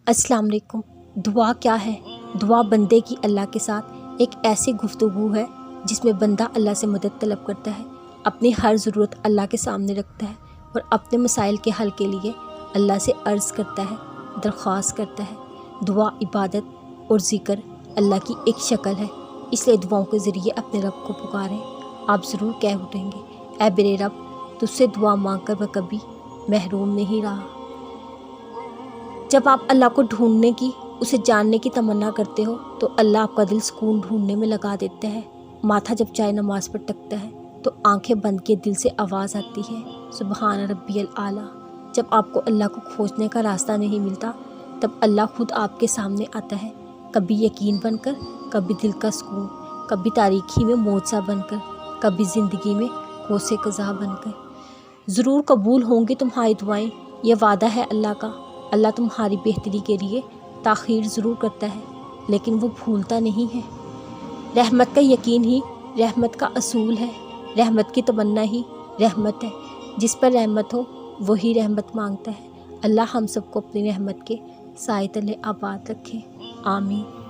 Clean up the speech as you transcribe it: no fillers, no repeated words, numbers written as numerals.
السلام علیکم۔ دعا کیا ہے؟ دعا بندے کی اللہ کے ساتھ ایک ایسی گفتگو ہے جس میں بندہ اللہ سے مدد طلب کرتا ہے، اپنی ہر ضرورت اللہ کے سامنے رکھتا ہے اور اپنے مسائل کے حل کے لیے اللہ سے عرض کرتا ہے، درخواست کرتا ہے۔ دعا عبادت اور ذکر اللہ کی ایک شکل ہے، اس لیے دعاؤں کے ذریعے اپنے رب کو پکاریں۔ آپ ضرور کہہ اٹھیں گے، اے میرے رب، تجھ سے دعا مانگ کر میں کبھی محروم نہیں رہا۔ جب آپ اللہ کو ڈھونڈنے کی، اسے جاننے کی تمنا کرتے ہو تو اللہ آپ کا دل سکون ڈھونڈنے میں لگا دیتا ہے۔ ماتھا جب چائے نماز پر ٹکتا ہے تو آنکھیں بند کے دل سے آواز آتی ہے، سبحان ربی الاعلیٰ۔ جب آپ کو اللہ کو کھوجنے کا راستہ نہیں ملتا تب اللہ خود آپ کے سامنے آتا ہے، کبھی یقین بن کر، کبھی دل کا سکون، کبھی تاریکی میں معجزہ بن کر، کبھی زندگی میں قوس قزح بن کر۔ ضرور قبول ہوں گی تمہاری دعائیں، یہ وعدہ ہے اللہ کا۔ اللہ تمہاری بہتری کے لیے تاخیر ضرور کرتا ہے لیکن وہ بھولتا نہیں ہے۔ رحمت کا یقین ہی رحمت کا اصول ہے، رحمت کی تمنا ہی رحمت ہے۔ جس پر رحمت ہو وہی رحمت مانگتا ہے۔ اللہ ہم سب کو اپنی رحمت کے سائے تلے آباد رکھے، آمین۔